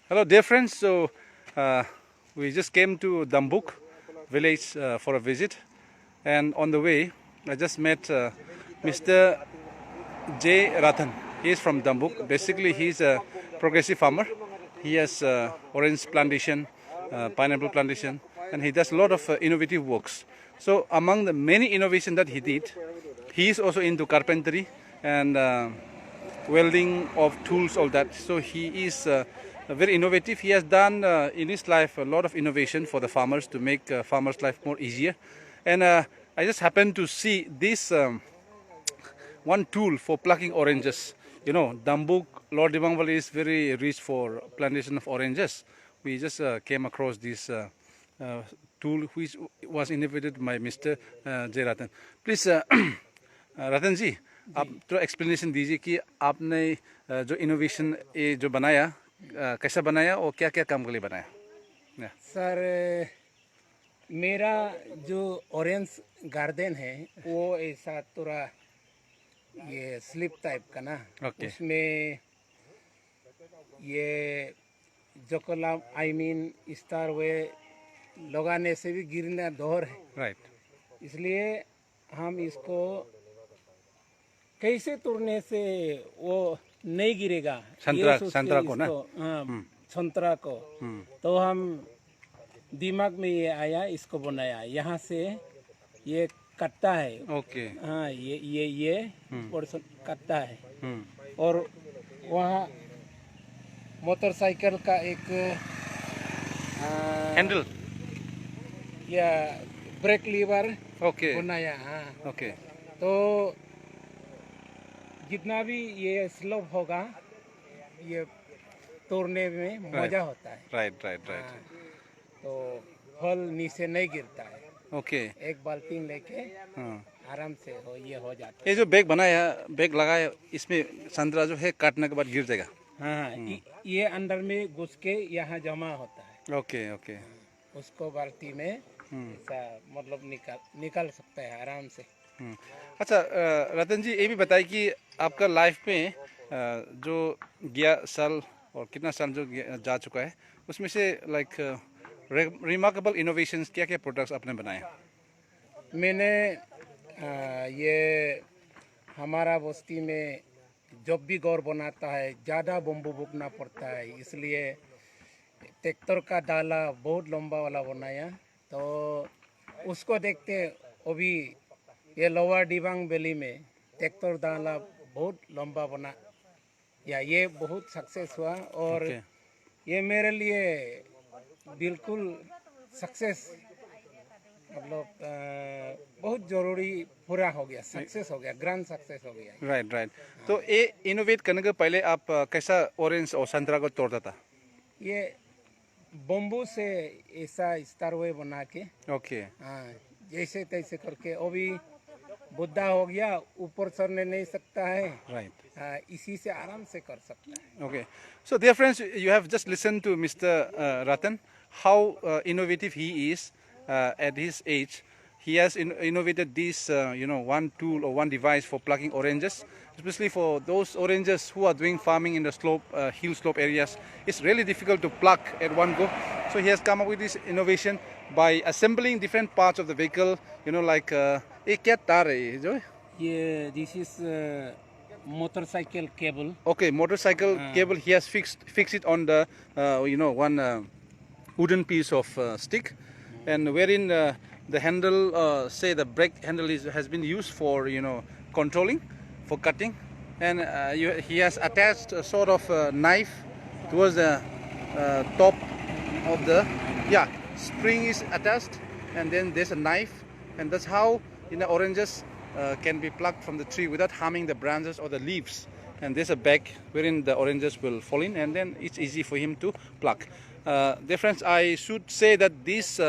Hello, dear friends. So we just came to Dambuk village for a visit, and on the way, I just met Mr. J. Ratan. He is from Dambuk. Basically, he's a progressive farmer. He has orange plantation, pineapple plantation, and he does a lot of innovative works. So among the many innovations that he did, he is also into carpentry and welding of tools, all that. So he is very innovative. He has done in his life a lot of innovation for the farmers to make farmers' life more easier. And I just happened to see this one tool for plucking oranges. You know, Dambuk, Lord Dibang Valley is very rich for plantation of oranges. We just came across this tool which was innovated by Mr. J. Ratan. Please, रतन जी, आप थोड़ा explanation दीजिए कि आपने जो innovation ये जो बनाया कैसा बनाया और क्या क्या काम के लिए बनाया? सर, मेरा जो ऑरेंज गार्डन है वो ऐसा थोड़ा ये स्लिप टाइप का ना, उसमें ये जोकोला स्टार वे लगाने से भी गिरना डर है। राइट। इसलिए हम इसको कैसे तोड़ने से वो नहीं गिरेगा, संतरा को ना, संतरा को। तो हम दिमाग में ये आया, इसको बनाया। यहाँ से ये कट्टा है। ओके। हाँ, ये पोर्शन कट्टा है। और वहाँ मोटरसाइकिल का एक हैंडल या ब्रेक लीवर ओके बनाया। हाँ, ओके। तो जितना भी ये स्लोप होगा ये तोड़ने में मजा होता है। Right right right. तो फल नीचे नहीं गिरता है। ओके। एक बाल्टी लेके आराम से हो जाता है। ये जो बैग बनाया, बैग लगाया, इसमें संतरा जो है काटने के बाद गिर जाएगा। हाँ, ये अंदर में घुस के यहाँ जमा होता है। Okay okay. उसको बाल्टी में ऐसा मतलब निकाल सकता है आराम से। अच्छा रतन जी, ये भी बताइए कि आपका लाइफ में जो गया साल और कितना साल जो जा चुका है, उसमें से लाइक रिमार्केबल इनोवेशंस क्या क्या प्रोडक्ट्स आपने बनाए? मैंने ये हमारा बस्ती में जब भी गौर बनाता है ज़्यादा बम्बू बुकना पड़ता है, इसलिए ट्रैक्टर का डाला बहुत लंबा वाला बनाया। तो उसको देखते अभी ये लोअर दिबांग वैली में ट्रैक्टर डाला बहुत लंबा बना या ये बहुत सक्सेस हुआ। और ये मेरे लिए बिल्कुल सक्सेस मतलब बहुत जरूरी पूरा हो गया, सक्सेस हो गया, ग्रैंड सक्सेस हो गया। Right right. तो ये इनोवेट करने के पहले आप कैसा ऑरेंज और संतरा को तोड़ता था? ये बम्बू से ऐसा स्टार वे बना के, ओके। हाँ, जैसे तैसे करके। अभी बुद्धा हो गया, ऊपर चढ़ने नहीं सकता है। राइट। इसी से आराम से कर सकता है। Okay, so dear friends, you have just listened to Mr. Ratan, how innovative he is at his age. He has innovated this, one tool or one device for plucking oranges, especially for those oranges who are doing farming in the slope, hill slope areas. It's really difficult to pluck at one go. So he has come up with this innovation by assembling different parts of the vehicle, like ये क्या तार है ये जो? ये this is motorcycle cable. Okay, motorcycle cable. He has fixed it on the one wooden piece of stick, and wherein the handle, say the brake handle has been used for controlling, for cutting, and he has attached a sort of knife towards the top of the spring is attached, and then there's a knife, and that's how oranges can be plucked from the tree without harming the branches or the leaves. And there's a bag wherein the oranges will fall in, and then it's easy for him to pluck. Dear friends, I should say that this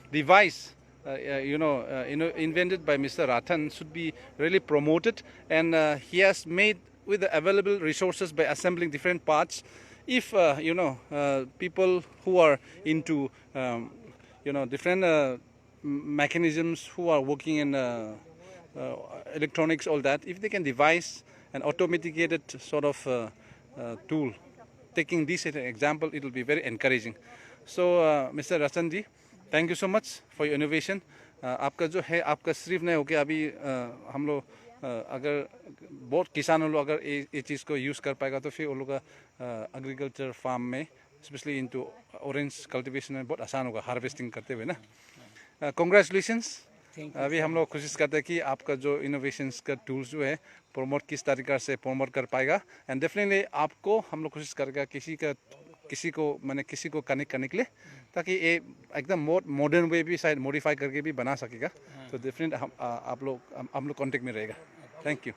device, invented by Mr. Ratan, should be really promoted, and he has made with the available resources by assembling different parts. If people who are into different mechanisms, who are working in electronics, all that, if they can devise an automated sort of tool, taking this as an example, it will be very encouraging. So Mr. Rachan ji, thank you so much for your innovation. आपका जो है आपका सिर्फ नहीं हो कि अभी हम लोग अगर बहुत किसानों लोग अगर ये चीज़ को यूज़ कर पाएगा तो फिर वो लोग का एग्रीकल्चर फार्म में स्पेशली इनटू ऑरेंज कल्टीवेशन में बहुत आसान होगा हार्वेस्टिंग करते हुए ना. कॉन्ग्रेचुलेशंस. अभी हम लोग कोशिश करते हैं कि आपका जो इनोवेशंस का टूल्स जो है प्रमोट किस तरीका से प्रमोट कर पाएगा. एंड डेफिनेटली आपको हम लोग कोशिश करेगा किसी को कनेक्ट करने के लिए ताकि ये एकदम मॉडर्न वे भी शायद मॉडिफाई करके भी बना सकेगा. तो डेफिनेट हम लोग कांटेक्ट में रहेगा. Thank you.